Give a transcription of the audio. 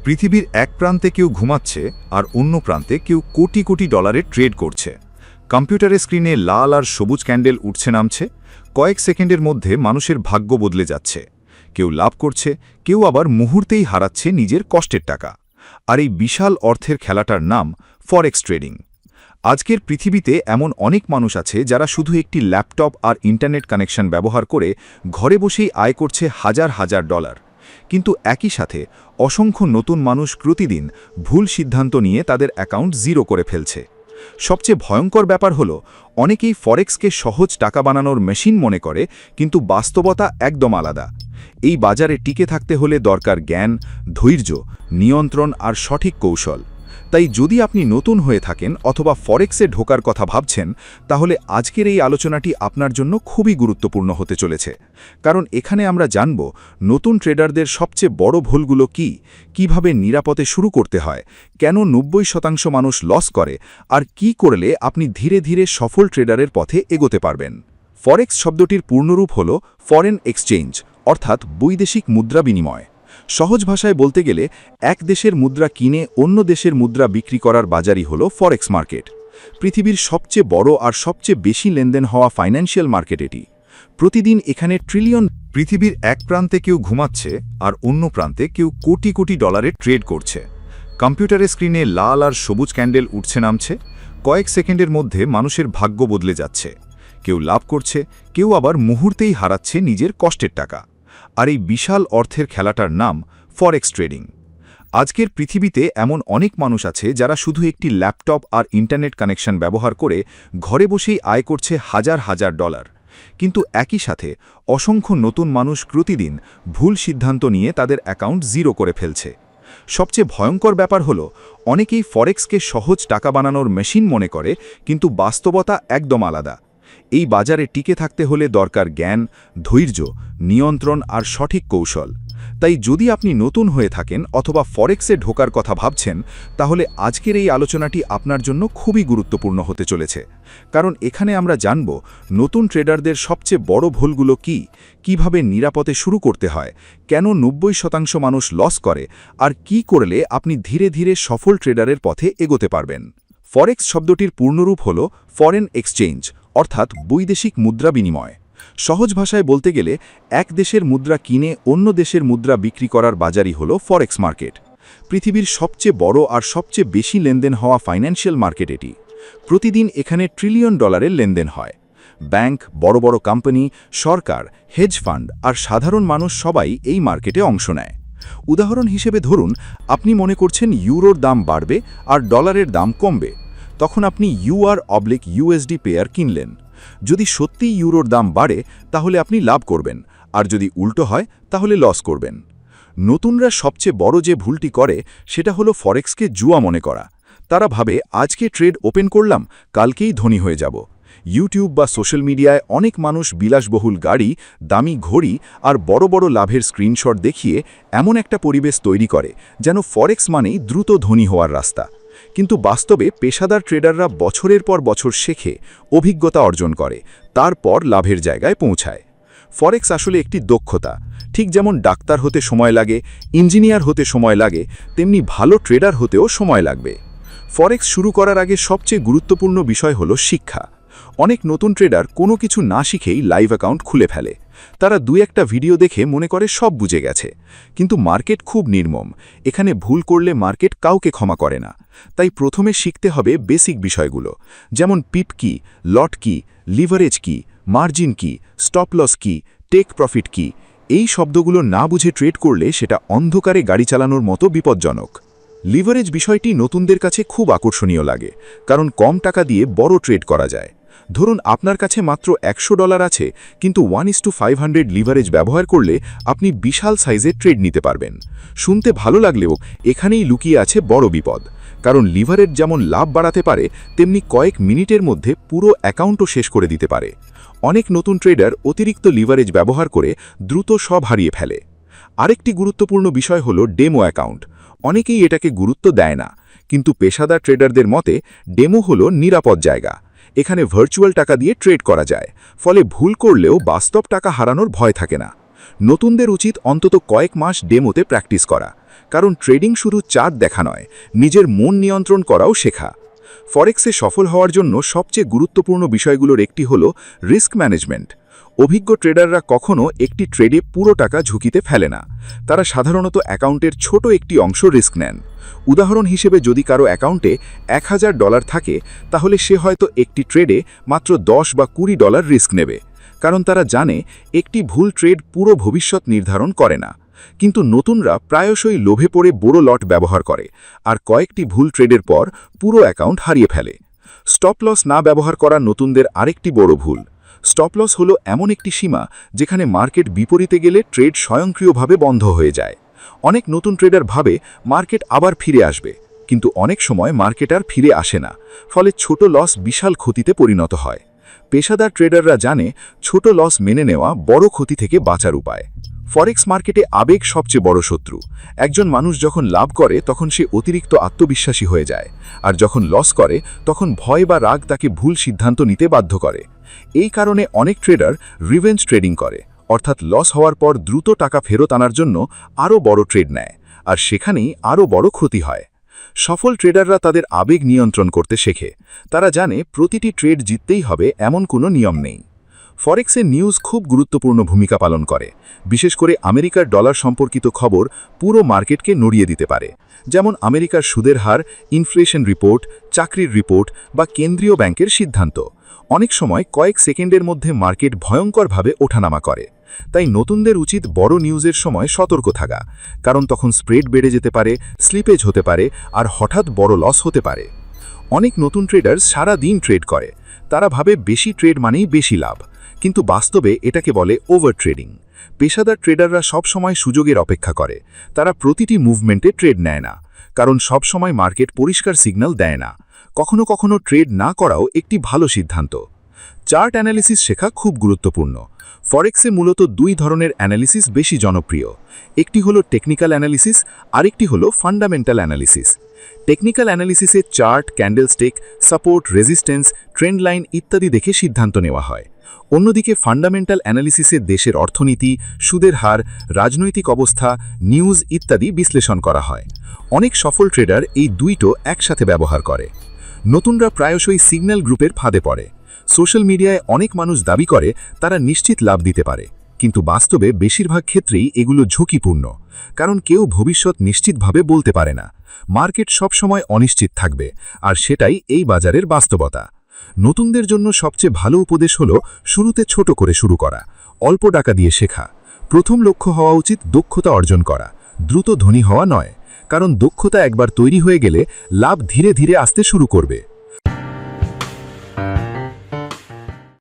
পৃথিবীর এক প্রান্তে কেউ ঘুমাচ্ছে আর অন্য প্রান্তে কেউ কোটি কোটি ডলারে ট্রেড করছে। কম্পিউটারের স্ক্রিনে লাল আর সবুজ ক্যান্ডেল উঠছে নামছে, কয়েক সেকেন্ডের মধ্যে মানুষের ভাগ্য বদলে যাচ্ছে। কেউ লাভ করছে, কেউ আবার মুহূর্তেই হারাচ্ছে নিজের কষ্টের টাকা। আর এই বিশাল অর্থের খেলাটার নাম ফরেক্স ট্রেডিং। আজকের পৃথিবীতে এমন অনেক মানুষ আছে যারা শুধু একটি ল্যাপটপ আর ইন্টারনেট কানেকশন ব্যবহার করে ঘরে বসেই আয় করছে হাজার হাজার ডলার। কিন্তু একই সাথে অসংখ্য নতুন মানুষ প্রতিদিন ভুল সিদ্ধান্ত নিয়ে তাদের অ্যাকাউন্ট জিরো করে ফেলছে। সবচেয়ে ভয়ঙ্কর ব্যাপার হলো, অনেকেই ফরেক্সকে সহজ টাকা বানানোর মেশিন মনে করে, কিন্তু বাস্তবতা একদম আলাদা। এই বাজারে টিকে থাকতে হলে দরকার জ্ঞান, ধৈর্য, নিয়ন্ত্রণ আর সঠিক কৌশল। তাই যদি আপনি নতুন হয়ে থাকেন অথবা ফরেক্সে ঢোকার কথা ভাবছেন, তাহলে আজকের এই আলোচনাটি আপনার জন্য খুবই গুরুত্বপূর্ণ হতে চলেছে। কারণ এখানে আমরা জানব নতুন ট্রেডারদের সবচেয়ে বড় ভুলগুলো কী, কিভাবে নিরাপদে শুরু করতে হয়, কেন 90% মানুষ লস করে, আর কি করলে আপনি ধীরে ধীরে সফল ট্রেডারের পথে এগোতে পারবেন। ফরেক্স শব্দটির পূর্ণরূপ হল ফরেন এক্সচেঞ্জ, অর্থাৎ বৈদেশিক মুদ্রা বিনিময়। সহজ ভাষায় বলতে গেলে এক দেশের মুদ্রা কিনে অন্য দেশের মুদ্রা বিক্রি করার বাজারই হল ফরেক্স মার্কেট। পৃথিবীর সবচেয়ে বড় আর সবচেয়ে বেশি লেনদেন হওয়া ফাইন্যান্সিয়াল মার্কেট এটি। প্রতিদিন এখানে ট্রিলিয়ন। পৃথিবীর এক প্রান্তে কেউ ঘুমাচ্ছে আর অন্য প্রান্তে কেউ কোটি কোটি ডলারে ট্রেড করছে। কম্পিউটারের স্ক্রিনে লাল আর সবুজ ক্যান্ডেল উঠছে নামছে, কয়েক সেকেন্ডের মধ্যে মানুষের ভাগ্য বদলে যাচ্ছে। কেউ লাভ করছে, কেউ আবার মুহূর্তেই হারাচ্ছে নিজের কষ্টের টাকা। আর এই বিশাল অর্থের খেলাটার নাম ফরেক্স ট্রেডিং। আজকের পৃথিবীতে এমন অনেক মানুষ আছে যারা শুধু একটি ল্যাপটপ আর ইন্টারনেট কানেকশন ব্যবহার করে ঘরে বসেই আয় করছে হাজার হাজার ডলার। কিন্তু একই সাথে অসংখ্য নতুন মানুষ প্রতিদিন ভুল সিদ্ধান্ত নিয়ে তাদের অ্যাকাউন্ট জিরো করে ফেলছে। সবচেয়ে ভয়ঙ্কর ব্যাপার হলো, অনেকেই ফরেক্সকে সহজ টাকা বানানোর মেশিন মনে করে, কিন্তু বাস্তবতা একদম আলাদা। এই বাজারে টিকে থাকতে হলে দরকার জ্ঞান, ধৈর্য, নিয়ন্ত্রণ আর সঠিক কৌশল। তাই যদি আপনি নতুন হয়ে থাকেন অথবা ফরেক্সে ঢোকার কথা ভাবছেন, তাহলে আজকের এই আলোচনাটি আপনার জন্য খুবই গুরুত্বপূর্ণ হতে চলেছে। কারণ এখানে আমরা জানব নতুন ট্রেডারদের সবচেয়ে বড় ভুলগুলো কী, কিভাবে নিরাপদে শুরু করতে হয়, কেন 90% মানুষ লস করে, আর কি করলে আপনি ধীরে ধীরে সফল ট্রেডারের পথে এগোতে পারবেন। ফরেক্স শব্দটির পূর্ণরূপ হল ফরেন এক্সচেঞ্জ, অর্থাৎ বৈদেশিক মুদ্রা বিনিময়। সহজ ভাষায় বলতে গেলে এক দেশের মুদ্রা কিনে অন্য দেশের মুদ্রা বিক্রি করার বাজারই হল ফরেক্স মার্কেট। পৃথিবীর সবচেয়ে বড় আর সবচেয়ে বেশি লেনদেন হওয়া ফাইন্যান্সিয়াল মার্কেট এটি। প্রতিদিন এখানে ট্রিলিয়ন ডলারের লেনদেন হয়। ব্যাংক, বড় বড় কোম্পানি, সরকার, হেজ ফান্ড আর সাধারণ মানুষ সবাই এই মার্কেটে অংশ নেয়। উদাহরণ হিসেবে ধরুন, আপনি মনে করছেন ইউরোর দাম বাড়বে আর ডলারের দাম কমবে। তখন আপনি UR/USD পেয়ার কিনলেন। যদি সত্যিই ইউরোর দাম বাড়ে, তাহলে আপনি লাভ করবেন, আর যদি উল্টো হয় তাহলে লস করবেন। নতুনরা সবচেয়ে বড় যে ভুলটি করে সেটা হলো ফরেক্সকে জুয়া মনে করা। তারা ভাবে আজকে ট্রেড ওপেন করলাম, কালকেই ধনী হয়ে যাব। ইউটিউব বা সোশ্যাল মিডিয়ায় অনেক মানুষ বিলাসবহুল গাড়ি, দামি ঘড়ি আর বড় বড় লাভের স্ক্রিনশট দেখিয়ে এমন একটা পরিবেশ তৈরি করে যেন ফরেক্স মানেই দ্রুত ধনী হওয়ার রাস্তা। কিন্তু বাস্তবে পেশাদার ট্রেডাররা বছরের পর বছর শেখে, অভিজ্ঞতা অর্জন করে, তারপর লাভের জায়গায় পৌঁছায়। ফরেক্স আসলে একটি দক্ষতা। ঠিক যেমন ডাক্তার হতে সময় লাগে, ইঞ্জিনিয়ার হতে সময় লাগে, তেমনি ভালো ট্রেডার হতেও সময় লাগবে। ফরেক্স শুরু করার আগে সবচেয়ে গুরুত্বপূর্ণ বিষয় হলো শিক্ষা। অনেক নতুন ট্রেডার কোনো কিছু না শিখেই লাইভ অ্যাকাউন্ট খুলে ফেলে। তারা দুই একটা ভিডিও দেখে মনে করে সব বুঝে গেছে। কিন্তু মার্কেট খুব নির্মম। এখানে ভুল করলে মার্কেট কাউকে ক্ষমা করে না। তাই প্রথমে শিখতে হবে বেসিক বিষয়গুলো, যেমন পিপ কি, লট কি, লিভারেজ কি, মার্জিন কি, স্টপ লস কি, টেক প্রফিট কি। এই শব্দগুলো না বুঝে ট্রেড করলে সেটা অন্ধকারে গাড়ি চালানোর মতো বিপজ্জনক। লিভারেজ বিষয়টি নতুনদের কাছে খুব আকর্ষণীয় লাগে, কারণ কম টাকা দিয়ে বড় ট্রেড করা যায়। ধরুন আপনার কাছে মাত্র $100 আছে, কিন্তু 1:500 লিভারেজ ব্যবহার করলে আপনি বিশাল সাইজের ট্রেড নিতে পারবেন। শুনতে ভালো লাগলেও এখানেই লুকিয়ে আছে বড় বিপদ। কারণ লিভারেজ যেমন লাভ বাড়াতে পারে, তেমনি কয়েক মিনিটের মধ্যে পুরো অ্যাকাউন্টও শেষ করে দিতে পারে। অনেক নতুন ট্রেডার অতিরিক্ত লিভারেজ ব্যবহার করে দ্রুত সব হারিয়ে ফেলে। আরেকটি গুরুত্বপূর্ণ বিষয় হলো ডেমো অ্যাকাউন্ট। অনেকেই এটাকে গুরুত্ব দেয় না, কিন্তু পেশাদার ট্রেডারদের মতে ডেমো হলো নিরাপদ জায়গা। এখানে ভার্চুয়াল টাকা দিয়ে ট্রেড করা যায়, ফলে ভুল করলেও বাস্তব টাকা হারানোর ভয় থাকে না। নতুনদের উচিত অন্তত কয়েক মাস ডেমোতে প্র্যাকটিস করা, কারণ ট্রেডিং শুধু চার্ট দেখা নয়, নিজের মন নিয়ন্ত্রণ করাও শেখা। ফরেক্সে সফল হওয়ার জন্য সবচেয়ে গুরুত্বপূর্ণ বিষয়গুলোর একটি হল রিস্ক ম্যানেজমেন্ট। অভিজ্ঞ ট্রেডাররা কখনো একটি ট্রেডে পুরো টাকা ঝুঁকিতে ফেলে না। তারা সাধারণত অ্যাকাউন্টের ছোট একটি অংশ রিস্ক নেন। উদাহরণ হিসেবে যদি কারো অ্যাকাউন্টে $1000 থাকে, তাহলে সে হয়তো একটি ট্রেডে মাত্র $10 বা $20 রিস্ক নেবে, কারণ তারা জানে একটি ভুল ট্রেড পুরো ভবিষ্যৎ নির্ধারণ করে না। কিন্তু নতুনরা প্রায়শই লোভে পড়ে বড় লট ব্যবহার করে, আর কয়েকটি ভুল ট্রেডের পর পুরো অ্যাকাউন্ট হারিয়ে ফেলে। স্টপ লস না ব্যবহার করা নতুনদের আরেকটি বড় ভুল। স্টপ লস হলো এমন একটি সীমা যেখানে মার্কেট বিপরীতে গেলে ট্রেড স্বয়ংক্রিয়ভাবে বন্ধ হয়ে যায়। অনেক নতুন ট্রেডার ভাবে মার্কেট আবার ফিরে আসবে, কিন্তু অনেক সময় মার্কেট আর ফিরে আসে না, ফলে ছোট লস বিশাল ক্ষতিতে পরিণত হয়। পেশাদার ট্রেডাররা জানে ছোট লস মেনে নেওয়া বড় ক্ষতি থেকে বাঁচার উপায়। ফরেক্স মার্কেটে আবেগ সবচেয়ে বড় শত্রু। একজন মানুষ যখন লাভ করে তখন সে অতিরিক্ত আত্মবিশ্বাসী হয়ে যায়, আর যখন লস করে তখন ভয় বা রাগ তাকে ভুল সিদ্ধান্ত নিতে বাধ্য করে। এই কারণে অনেক ট্রেডার রিভেঞ্জ ট্রেডিং করে, অর্থাৎ লস হওয়ার পর দ্রুত টাকা ফেরত আনার জন্য আরও বড় ট্রেড নেয়, আর সেখানেই আরও বড় ক্ষতি হয়। সফল ট্রেডাররা তাদের আবেগ নিয়ন্ত্রণ করতে শেখে। তারা জানে প্রতিটি ট্রেড জিততেই হবে এমন কোনো নিয়ম নেই। ফরেক্সের নিউজ খুব গুরুত্বপূর্ণ ভূমিকা পালন করে। বিশেষ করে আমেরিকার ডলার সম্পর্কিত খবর পুরো মার্কেটকে নড়িয়ে দিতে পারে। যেমন আমেরিকার সুদের হার, ইনফ্লেশন রিপোর্ট, চাকরির রিপোর্ট বা কেন্দ্রীয় ব্যাংকের সিদ্ধান্ত। অনেক সময় কয়েক সেকেন্ডের মধ্যে মার্কেট ভয়ঙ্করভাবে ওঠানামা করে। তাই নতুনদের উচিত বড় নিউজের সময় সতর্ক থাকা, কারণ তখন স্প্রেড বেড়ে যেতে পারে, স্লিপেজ হতে পারে, আর হঠাৎ বড় লস হতে পারে। অনেক নতুন ট্রেডার সারা দিন ট্রেড করে। তারা ভাবে বেশি ট্রেড মানেই বেশি লাভ, কিন্তু বাস্তবে এটাকে বলে ওভার ট্রেডিং। পেশাদার ট্রেডাররা সবসময় সুযোগের অপেক্ষা করে। তারা প্রতিটি মুভমেন্টে ট্রেড নেয় না, কারণ সবসময় মার্কেট পরিষ্কার সিগন্যাল দেয় না। কখনো কখনো ট্রেড না করাও একটি ভালো সিদ্ধান্ত। চার্ট অ্যানালিসিস শেখা খুব গুরুত্বপূর্ণ। ফরেক্সে মূলত দুই ধরনের অ্যানালিসিস বেশি জনপ্রিয়। একটি হলো টেকনিক্যাল অ্যানালিসিস, আরেকটি হলো ফান্ডামেন্টাল অ্যানালিসিস। টেকনিক্যাল অ্যানালিসিসে chart, candlestick, support, resistance, trend line ইত্যাদি দেখে সিদ্ধান্ত নেওয়া হয়। অন্যদিকে ফান্ডামেন্টাল অ্যানালিসিসে দেশের অর্থনীতি, সুদের হার, রাজনৈতিক অবস্থা, নিউজ ইত্যাদি বিশ্লেষণ করা হয়। অনেক সফল ট্রেডার এই দুইটো একসাথে ব্যবহার করে। নতুনরা প্রায়শই সিগন্যাল গ্রুপের ফাঁদে পড়ে। সোশ্যাল মিডিয়ায় অনেক মানুষ দাবি করে তারা নিশ্চিত লাভ দিতে পারে, কিন্তু বাস্তবে বেশিরভাগ ক্ষেত্রেই এগুলো ঝুঁকিপূর্ণ, কারণ কেউ ভবিষ্যৎ নিশ্চিতভাবে বলতে পারে না। মার্কেট সবসময় অনিশ্চিত থাকবে, আর সেটাই এই বাজারের বাস্তবতা। নতুনদের জন্য সবচেয়ে ভালো উপদেশ হলো শুরুতে ছোট করে শুরু করা, অল্প টাকা দিয়ে শেখা। প্রথম লক্ষ্য হওয়া উচিত দক্ষতা অর্জন করা, দ্রুত ধনী হওয়া নয়, কারণ দক্ষতা একবার তৈরি হয়ে গেলে লাভ ধীরে ধীরে আসতে শুরু করবে।